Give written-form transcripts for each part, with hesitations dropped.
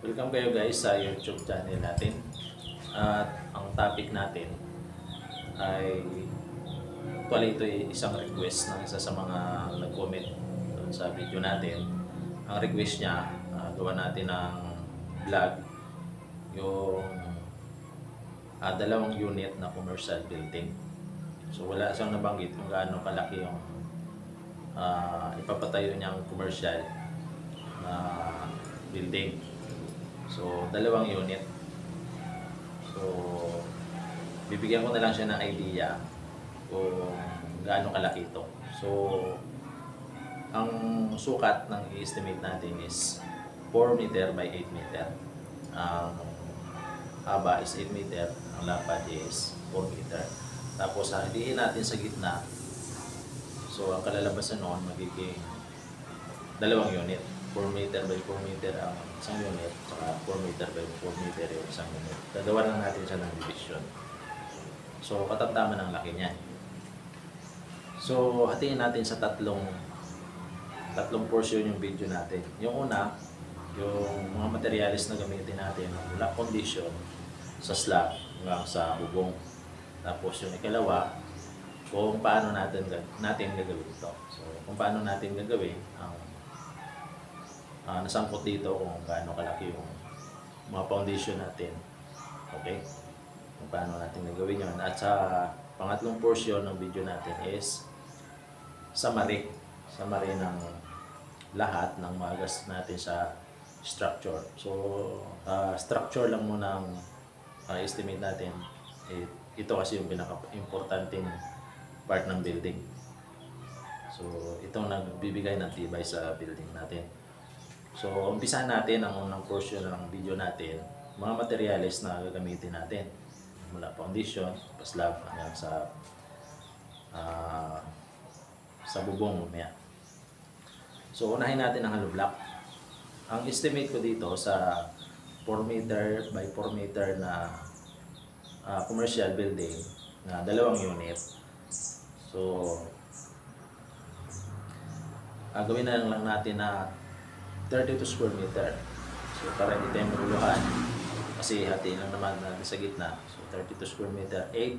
Welcome kayo guys sa YouTube channel natin. At ang topic natin ay actually ito ay isang request ng isa sa mga nag-comment doon sa video natin. Ang request niya, gawa natin ng vlog yung dalawang unit na commercial building. So wala siyang nabanggit kung gaano kalaki yung ipapatayo niyang commercial na building. So, dalawang unit. So, bibigyan ko na lang siya ng idea kung gaano kalaki ito. So, ang sukat ng i-estimate natin is 4 meter by 8 meter. Ang haba is 8 meter, ang lapad is 4 meter. Tapos, haliin natin sa gitna. So, ang kalalabasan noon magiging dalawang unit. 4 meter by 4 meter ang isang unit, saka 4 meter by 4 meter yung isang unit. Gagawa lang natin siya ng division. So, katamtaman ang laki niyan. So, hatiin natin sa tatlong portion yung video natin. Yung una, yung mga materials na gamitin natin, mula condition sa slab hanggang sa bubong. Tapos yung ikalawa, kung paano natin gagawin ito. So, kung paano natin gagawin ang nasangkot dito kung gaano kalaki yung mga foundation natin. Okay? Kung paano natin gagawin yun. At sa pangatlong portion ng video natin is summary ng lahat ng mga gastos natin sa structure. So, structure lang muna ang estimate natin. Ito kasi yung pinaka-importanting part ng building. So, itong nagbibigay ng tibay sa building natin. So, umpisahan natin ang unang portion ng video natin, mga materials na gagamitin natin. Mula foundation, slab, hanggang sa bubong mamaya. So, unahin natin ang hollow block. Ang estimate ko dito sa 4 meter by 4 meter na commercial building na dalawang unit. So, gawin na lang natin na 32 square meter. So, para hindi tayo maguluhan, kasi hatiin lang naman natin sa gitna. So, 32 square meter, 8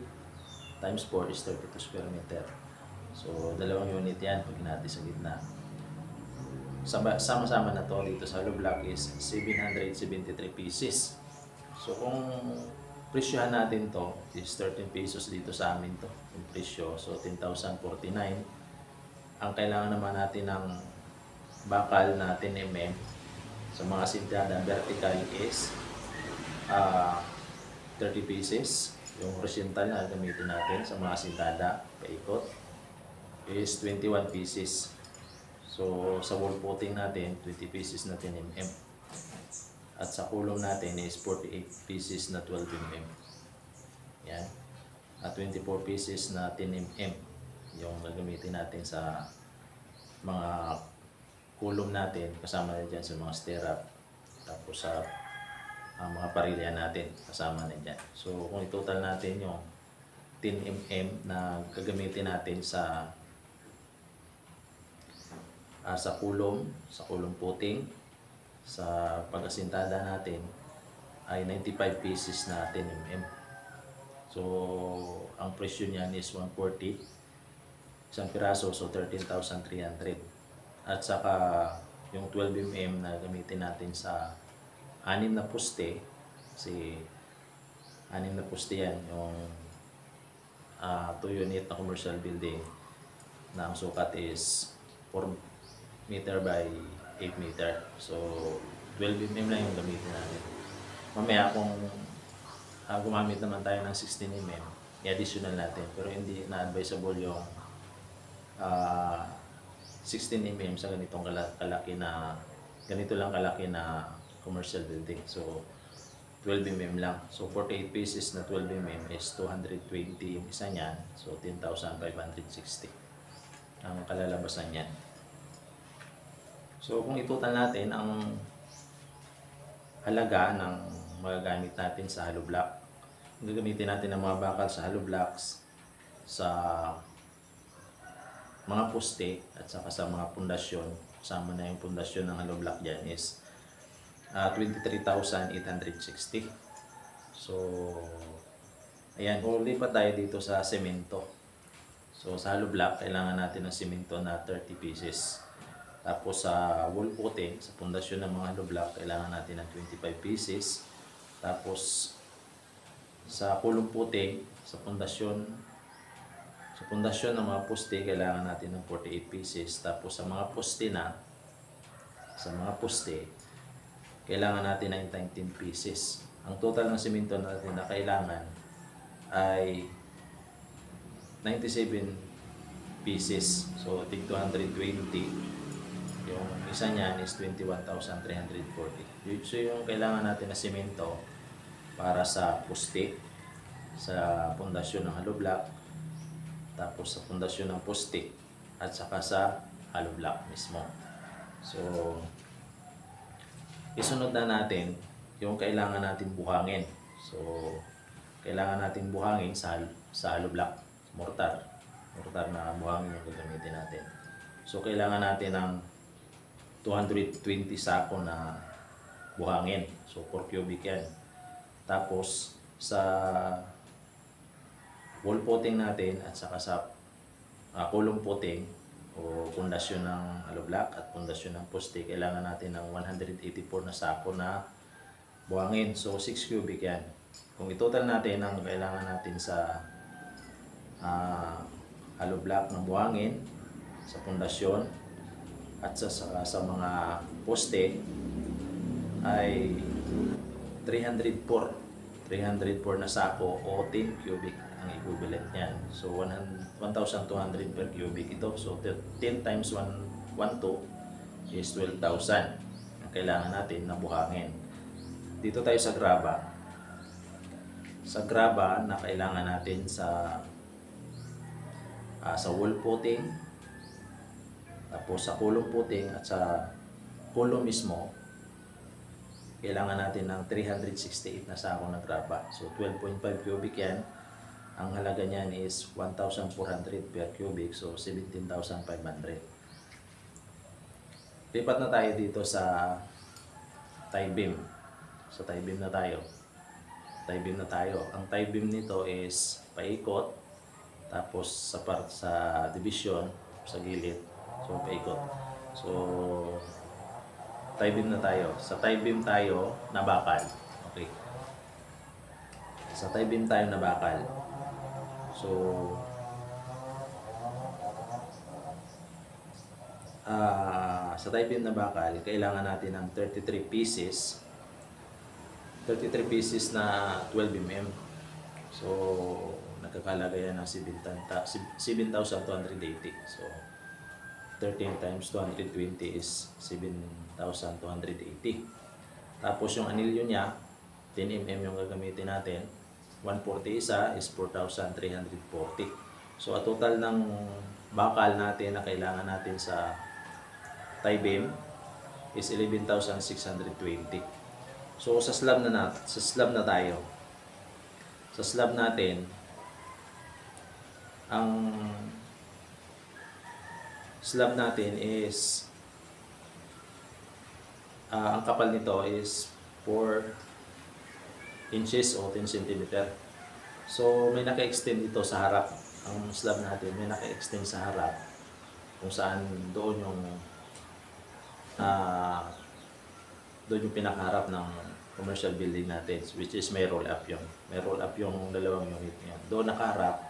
times 4 is 32 square meter. So, dalawang unit yan pag natin sa gitna. Sama-sama na to dito sa hollow block is 773 pieces. So, kung presyohan natin to is 13 pesos dito sa amin to, yung presyo. So, 10,049. Ang kailangan naman natin ng bakal na 10 mm sa mga sintada vertical is 30 pieces. Yung horizontal na gamitin natin sa mga sintada paikot is 21 pieces. So sa wall footing natin 20 pieces na 10 mm at sa kulong natin is 48 pieces na 12 mm. Yan. At 24 pieces na 10 mm yung gagamitin natin sa mga kulong natin, kasama na dyan sa mga stirrup, tapos sa mga parilya natin, kasama na dyan. So, kung i-total natin yung 10 mm na gagamitin natin sa kulong puting, sa pag-asintada natin, ay 95 pieces na 10 mm. So, ang presyo niyan is 140, isang piraso, so 13,300. At saka yung 12 mm na gamitin natin sa 6 na poste, kasi 6 na poste yan, yung 2 unit na commercial building na ang sukat is 4 meter by 8 meter. So 12 mm lang yung gamitin natin. Mamaya kung gumamit naman tayo ng 16 mm, i-additional natin, pero hindi na advisable yung 16 mm sa ganito lang kalaki na commercial building. So 12 mm lang. So 48 pieces na 12 mm is 220 yung isa niyan. So 10,560 ang kalalabasan niyan. So kung itutal natin ang halaga ng magagamit natin sa hollow block, gagamitin natin ang mga bakal sa hollow blocks, sa mga poste at saka sa mga pundasyon, kasama na yung pundasyon ng hollow block dyan is 23,860. So, ayan, lipat tayo dito sa semento. So, sa hollow block, kailangan natin ng semento na 30 pieces. Tapos sa wall footing, sa pundasyon ng mga hollow block, kailangan natin ng 25 pieces. Tapos sa kulong footing, sa pundasyon ng mga poste, kailangan natin ng 48 pieces. Tapos sa mga poste kailangan natin ng 19 pieces. Ang total ng semento natin na kailangan ay 97 pieces. So, tig 220. Yung isa niyan is 21,340. So, yung kailangan natin na semento para sa poste, sa pundasyon ng hollow block, tapos sa pundasyon ng poste, at saka sa hollow block mismo. So, isunod na natin yung kailangan natin buhangin. So, kailangan natin buhangin sa hollow block, mortar na buhangin yung gagamitin natin. So, kailangan natin ng 220 sako na buhangin. So, 4 cubic yan. Tapos, sa wall footing natin at saka sa kulong footing o pundasyon ng hollow block at pundasyon ng poste, kailangan natin ng 184 na sako na buhangin. So, 6 cubic yan. Kung itotal natin ang kailangan natin sa hollow block ng buhangin, sa pundasyon, at sa mga poste, ay 304 na sako o 10 cubic ang equivalent niyan. So 1,200 per cubic ito. So 10 times 112 is 12,000 ang kailangan natin na buhangin. Dito tayo sa graba. Sa graba na kailangan natin sa wall footing, tapos sa kulong footing at sa kulong mismo, kailangan natin ng 368 na sako na graba. So 12.5 cubic yan. Ang halaga niyan is 1,400 per cubic. So 17,500. Lipat na tayo dito sa tie beam. Sa tie beam na tayo. Ang tie beam nito is paikot. Tapos sa division, sa gilid. So paikot. So tie beam na tayo. Sa tie beam tayo na bakal. Okay. Sa tie beam tayo na bakal. So sa tie beam na bakal, kailangan natin ng 33 pieces. 33 pieces na 12 mm. So nagkakalaga yan ng 7,280. So 13 times 220 is 7,280. Tapos yung anilyo niya, 10 mm yung gagamitin natin. 140 isa is 4,340. So, a total ng bakal natin na kailangan natin sa tie beam is 11,620. So, sa slab na tayo. Sa slab natin, ang slab natin is ang kapal nito is 4 inches o 10 cm. So may naka-extend dito sa harap. Ang slab natin may naka-extend sa harap kung saan doon yung pinakaharap ng commercial building natin, which is may roll up yung dalawang unit niya. Doon nakaharap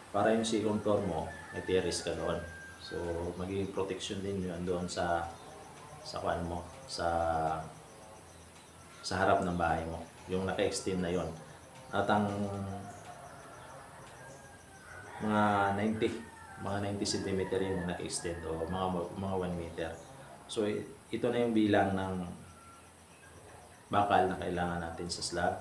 para yung second floor mo may terrace ka doon. So, magiging protection din yun doon sa kuan mo, sa harap ng bahay mo. Yung naka-extend na yon. At ang mga 90 cm yung naka-extend o mga 1 meter. So, ito na yung bilang ng bakal na kailangan natin sa slab.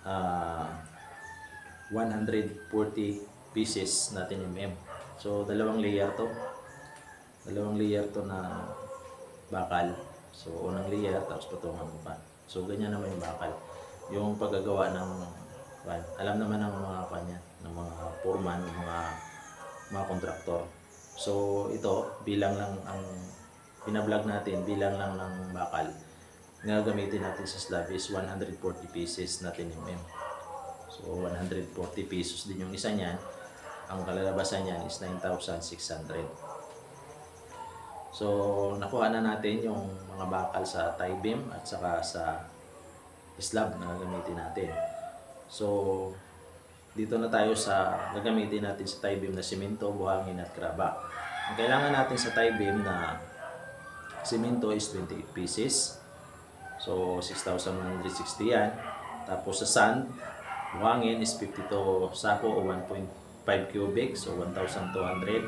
140 pieces natin mm. So, dalawang layer to na bakal. So, unang layer, tapos patungan mo pa. So, ganyan naman yung bakal. Yung paggagawa ng, alam naman ng mga kanya, ng mga foreman, ng mga kontraktor. So, ito, bilang lang ang pinablog natin bilang lang ng bakal na gamitin natin sa slab is 140 pieces na 10mm. So 140 pesos din yung isa niyan. Ang kalalabasan niyan is 9,600. So nakuha na natin yung mga bakal sa tie beam at saka sa slab na gagamitin natin. So dito na tayo sa gagamitin natin sa tie beam na simento, buhangin at graba. Ang kailangan natin sa tie beam na simento is 28 pieces. So 6,160 yan. Tapos sa sand, buhangin is 52 sako o 1.5 cubic. So 1,200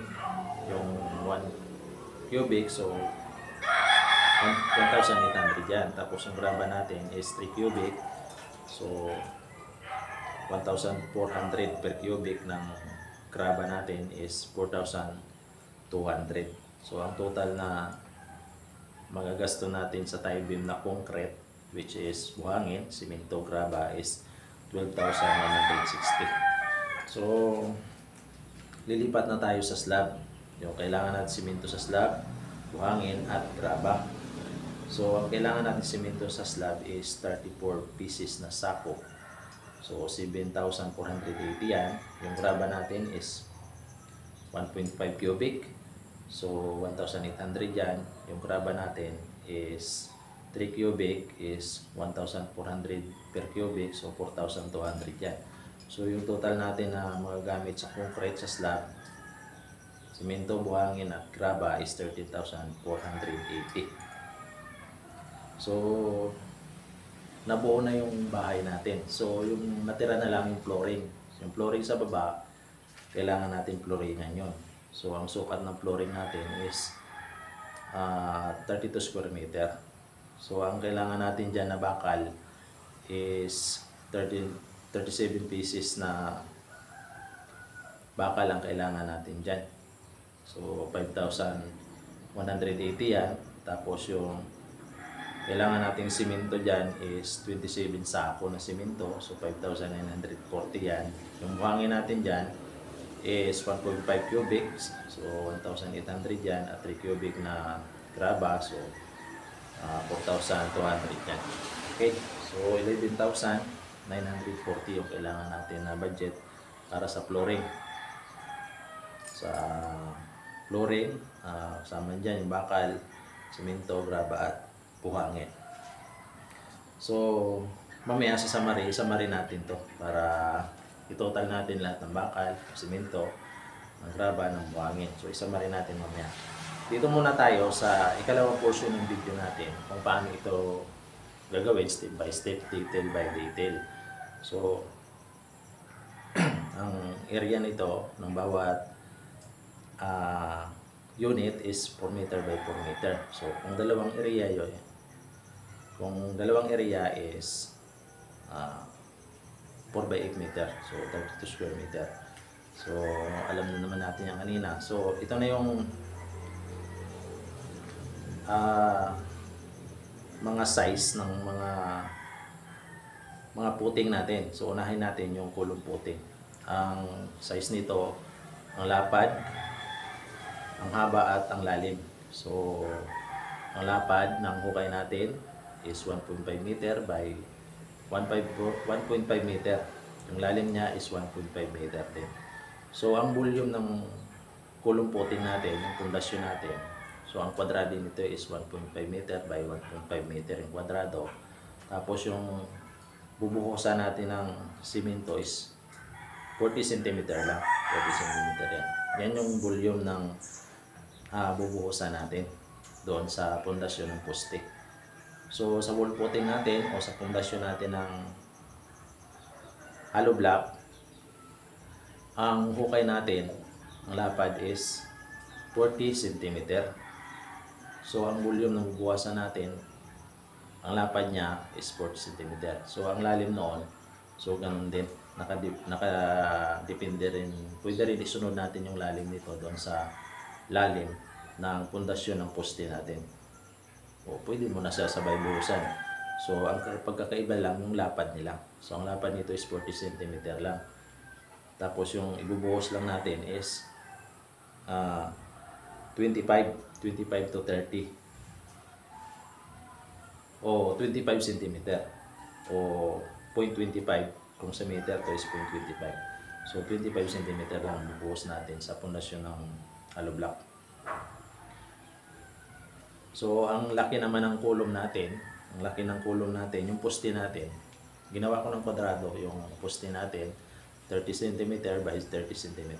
yung 1 cubic. So 1,800 yan. Tapos yung graba natin is 3 cubic. So 1,400 per cubic ng graba natin is 4,200. So ang total na magagasto natin sa tie beam na concrete, which is buhangin, simento, graba, is 12,160. So lilipat na tayo sa slab. Yung kailangan natin simento sa slab, buhangin at graba. So ang kailangan natin simento sa slab is 34 pieces na sako. So 7,480 yan. Yung graba natin is 1.5 cubic. So 1,800 yan. Yung graba natin is 3 cubic is 1,400 per cubic. So 4,200 yan. So yung total natin na magagamit sa concrete sa slab, simento, buhangin at graba is 13,480. So nabuo na yung bahay natin. So yung natira na lang yung flooring. Yung flooring sa baba, kailangan natin flooringan yun. So ang sukat ng flooring natin is 32 square meter. So ang kailangan natin dyan na bakal is 37 pieces na bakal ang kailangan natin dyan. So 5,180 yan. Tapos yung kailangan nating simento dyan is 27 sako na simento. So 5,940 yan. Yung buhangin natin dyan is 1.5 cubic. So 1,800 yan. At 3 cubic na graba. So 4,200 yan. Okay. So 11,940 yung kailangan natin na budget para sa flooring. Sa flooring, kasama dyan yung bakal, simento, graba at buhangin. So mamaya sasamarin natin to para itotal natin lahat ng bakal, simento, ng graba, ng buhangin. So isamarin natin mamaya. Dito muna tayo sa ikalawang portion ng video natin kung paano ito gagawin step by step, detail by detail. So ang area nito ng bawat unit is 4 meter by 4 meter. So kung dalawang area yun, kung dalawang area is 4 by 8 meter, so 32 square meter. So alam na naman natin yan kanina. So ito na yung mga size ng mga puting natin. So unahin natin yung kulong puting. Ang size nito, ang lapad, ang haba at ang lalim. So ang lapad ng hukay natin is 1.5 meter by 1.5 meter. Yung lalim niya is 1.5 meter din. So ang volume ng kulong puting natin, yung pundasyon natin, so ang kwadrado nito is 1.5 meter by 1.5 meter yung kwadrado. Tapos yung bubuhusan natin ng simento is 40 cm lang. 40 cm yan. Yan yung volume ng bubuhusan natin doon sa pundasyon ng poste. So sa wall footing natin o sa pundasyon natin ng hollow block, ang hukay natin, ang lapad is 40 cm. So ang volume ng bubuhusan natin, ang lapad niya is 40 cm. So ang lalim noon, so ganun din, nakadepende rin, pwede rin isunod natin yung lalim nito doon sa lalim ng pundasyon ng poste natin. O pwede mo na sabay buhusan. So ang pagkakaiba lang yung lapad nila. So ang lapad nito is 40 cm lang. Tapos yung ibubuhos lang natin is 25 to 30 o 25 centimeter o 0.25 kung sa meter to is 0.25. So 25 centimeter lang bubuhos natin sa pundasyon ng hollow block. So ang laki naman ng kulong natin, yung poste natin, ginawa ko ng kwadrado yung poste natin, 30 cm by 30 cm.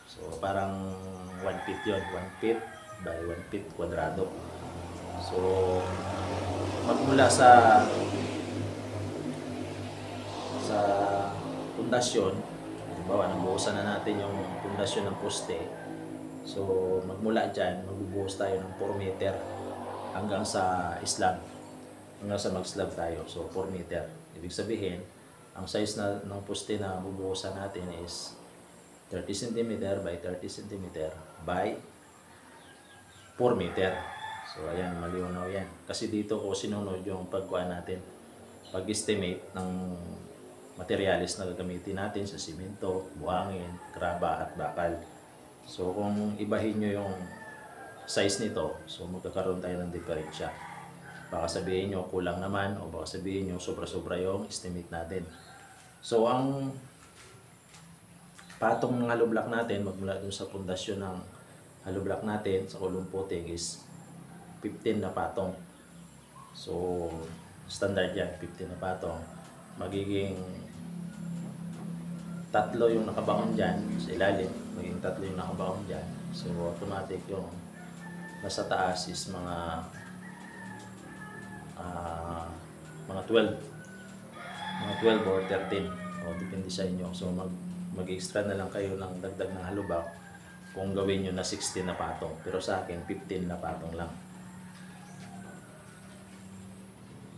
So parang 1 feet yun, 1 feet by 1 feet kwadrado. So magmula sa pundasyon, halimbawa nabuhusan na natin yung pundasyon ng poste. So magmula dyan, magbubuhos tayo ng 4 meter hanggang sa slab, hanggang sa mag-slab tayo. So 4 meter. Ibig sabihin, ang size ng poste na bubuhusan natin is 30 cm by 30 cm by 4 meter. So ayan, malinaw yan. Kasi dito ko sinunod yung pagkuha natin, pag-estimate ng materialis na gagamitin natin sa simento, buhangin, graba at bakal. So kung ibahin nyo yung size nito, so magkakaroon tayo ng diferensya. Baka sabihin nyo kulang naman, o baka sabihin nyo sobra-sobra yung estimate natin. So ang patong ng hollow block natin, magmula dun sa pundasyon ng hollow block natin sa kulong puting is 15 na patong. So standard yan, 15 na patong. Magiging 3 yung nakabaon dyan sa ilalim, magiging 3 yung nakabaon dyan. So automatic yung nasa taas is mga 12 or 13, o depende sa inyo. So mag-extra na lang kayo ng dagdag ng hollow block kung gawin nyo na 16 na patong, pero sa akin 15 na patong lang.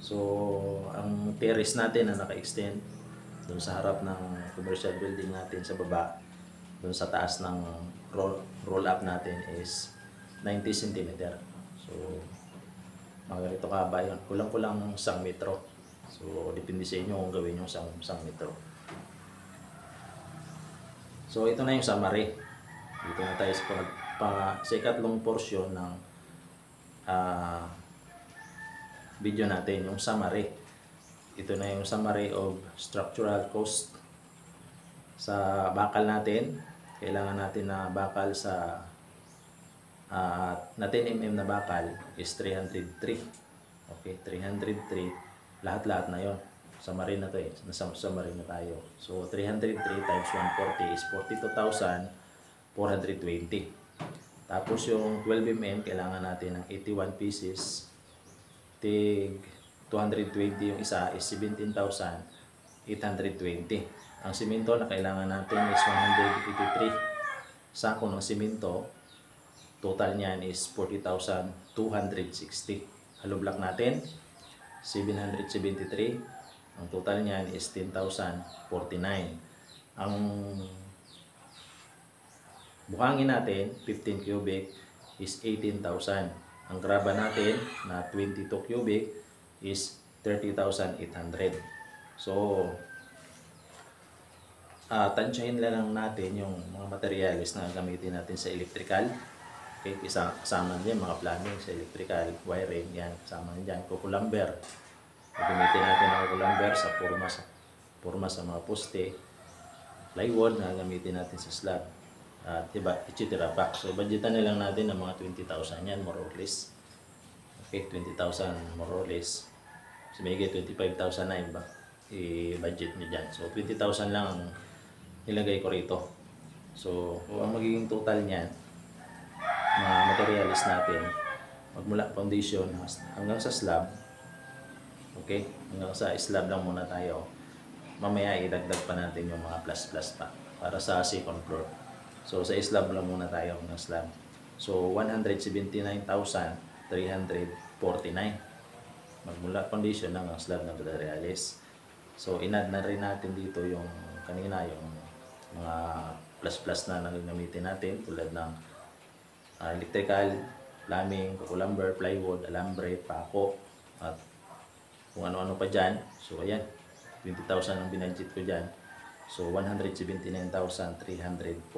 So ang terrace natin na naka-extend doon sa harap ng commercial building natin sa baba, doon sa taas ng roll up natin is 90 cm. So mga ganito kaba yun, kulang-kulang 1 metro. So depende sa inyo kung gawin yung 1 metro. So ito na yung summary. Dito na tayo sa ikatlong portion ng video natin, yung summary. Ito na yung summary of structural cost sa bakal natin. Kailangan natin na bakal sa na 10 mm na bakal is 303. Okay, 303. Lahat-lahat na yon. Summary na to eh. Nasa summary na tayo. So 303 times 140 is 42,420. Tapos yung 12 mm, kailangan natin ng 81 pieces. Tig 220 yung isa is 17,820. Ang simento na kailangan natin is 183 sako ng simento. Total niyan is 40,260. Hollow block natin 773. Ang total niyan is 10,049. Ang buhangin natin 15 cubic is 18,000. Ang graba natin na 22 cubic is 30,800. So tansyahin lang natin yung mga materials na gamitin natin sa electrical. Okay, kasama niyan mga plumbing sa electrical, wiring, yan, kasama niyan. Kukulumber, gamitin natin ang kukulumber sa forma sa mga poste, plywood na gamitin natin sa slab, at diba, etc. So budgetan na lang natin ng mga 20,000 yan, more or less. Okay, 20,000 more or less. So may 25,000 na iba i-budget nyo dyan. So 20,000 lang ang nilagay ko rito. So ang magiging total niyan, mga materials natin, magmula foundation hanggang sa slab. Okay, hanggang sa slab lang muna tayo. Mamaya idagdag pa natin yung mga plus pa para sa second floor. So sa slab lang muna tayo hanggang slab. So 179,349 magmula foundation hanggang slab ng materials. So in-add na rin natin dito yung kanina yung mga plus na gagamitin natin, tulad ng electrical, plumbing, kukulumber, plywood, alambre, pako, at kung ano-ano pa dyan. So ayan, 20,000 ang binadget ko dyan. So 179,349.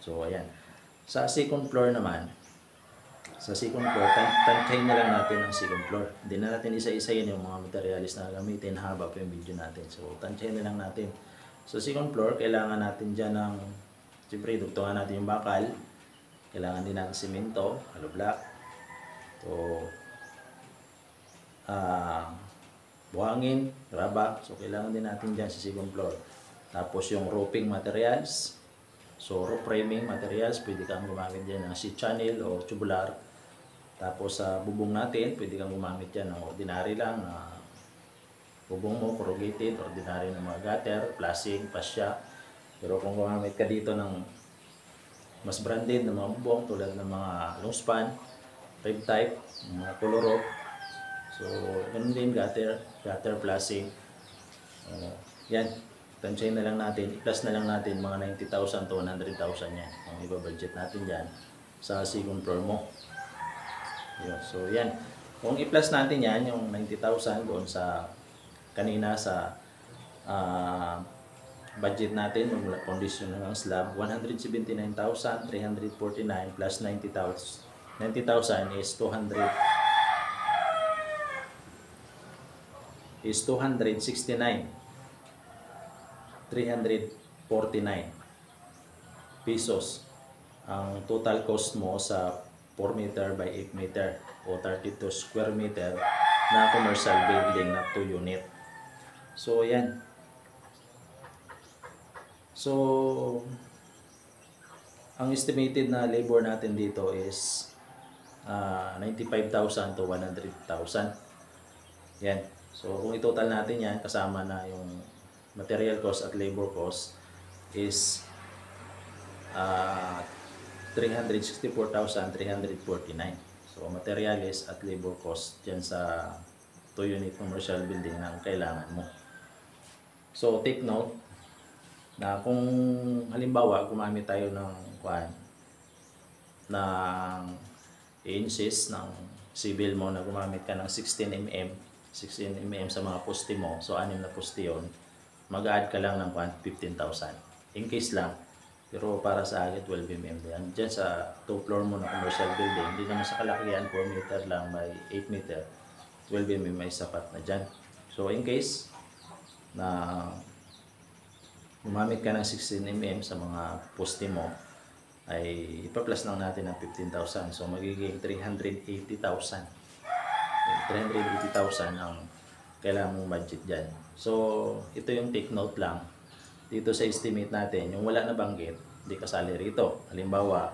So ayan, sa second floor naman, Sa second floor, tansyahin na lang natin ang second floor. Hindi na natin isa-isayin yung mga materialis na gamitin, haba pa yung video natin. So, tansyahin na lang natin. So, second floor, kailangan natin dyan ng, siyempre, dugtungan natin yung bakal. Kailangan din natin simento, hollow block. So, buhangin, graba. So, kailangan din natin dyan sa second floor. Tapos, yung roofing materials. So, roof framing materials, pwede kang gumamit dyan ng C-channel o tubular. Tapos sa bubong natin, pwede kang gumamit yan ng ordinary lang na bubong mo, corrugated, ordinary ng mga gutter, flashing, fascia. Pero kung gumamit ka dito ng mas branded na mga bubong tulad ng mga long span, rib type, mga color, so ganun din gutter, flashing. Yan, tansyahin na lang natin, i-plus na lang natin mga 90,000 to 100,000 yan. Ang iba-budget natin dyan sa second floor mo. Yun. So yan, kung i-plus natin yan, yung 90,000 doon sa kanina sa budget natin, mula condition ng slab, 179,349 plus 90,000 is 269,349 pesos ang total cost mo sa 4 meter by 8 meter o 32 square meter na commercial building na 2 unit. So, yan. So, ang estimated na labor natin dito is 95,000 to 100,000. Yan. So, kung i-total natin yan, kasama na yung material cost at labor cost is 364,349. So, materials at labor cost dyan sa 2-unit commercial building na kailangan mo. So, take note na kung halimbawa gumamit tayo ng inches ng civil mo na gumamit ka ng 16 mm sa mga poste mo. So, 6 na poste yun. Mag-add ka lang ng 15,000. In case lang. Pero para sa akin, 12 mm yan. Diyan sa 2 floor mo na commercial building, hindi naman sa kalakihan, 4 meter lang by 8 meter. 12 mm ay sapat na dyan. So, in case na gumamit ka ng 16 mm sa mga poste mo, ay ipa-plus lang natin ng 15,000. So, magiging 380,000. 380,000 ang kailangan mong budget dyan. So, ito yung take note lang. Dito sa estimate natin, yung wala na banggit, hindi kasali rito. Halimbawa,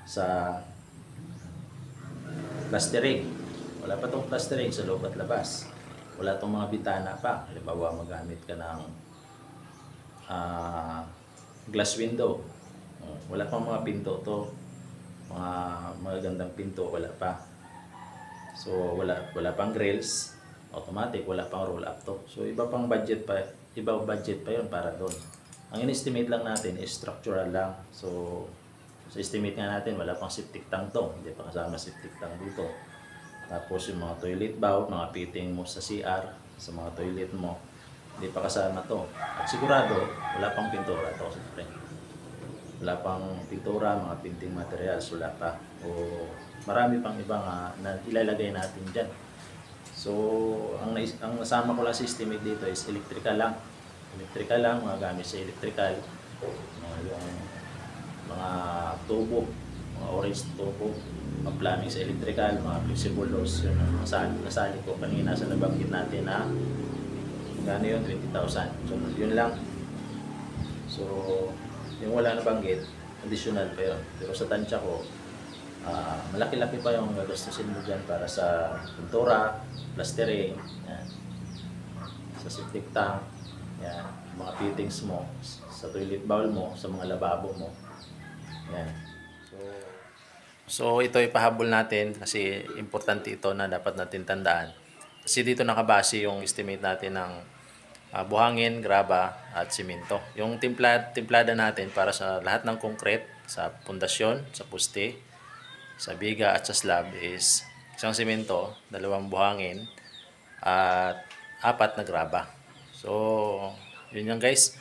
sa plastering. Wala pa itong plastering sa loob at labas. Wala itong mga bitana pa. Halimbawa, magamit ka ng glass window. Wala pang mga pinto to. Mga magagandang pinto, wala pa. So, wala pang grills. Automatic, wala pang roll up to. So, iba budget pa yun para doon. Ang in-estimate lang natin is structural lang. So, sa estimate nga natin, wala pang septic tank to. Hindi pa kasama septic tank dito. Tapos yung mga toilet bowl, mga fitting mo sa CR, sa mga toilet mo, hindi pa kasama to. At sigurado, wala pang pintura to. Siyempre. Wala pang pintura, mga painting materials, wala pa. O marami pang ibang na ilalagay natin dyan. So, ang nasama ko lang sa estimate dito is electrical lang. Electrical lang, mga gamit sa electrical. Yung mga tubo, mga orange tubo, mga plumbing sa electrical, mga flexible doors. Yun ang nasali ko kanina sa nabanggit natin na gano yun, 20,000. So, yun lang. So, yung wala nabanggit, additional pa yun. Pero sa tansya ko, malaki-laki pa yung gagastusin mo dyan para sa pintura, plastering, yan. Sa septic tank, yan. Mga fittings mo, sa toilet bowl mo, sa mga lababo mo. Yan. So ito ipahabol natin kasi importante ito na dapat natin tandaan. Kasi dito nakabase yung estimate natin ng buhangin, graba at simento. Yung timplada natin para sa lahat ng concrete, sa pundasyon, sa poste, sa biga at sa slab is 1 simento, 2 buhangin at 4 na graba. So, yun yan guys.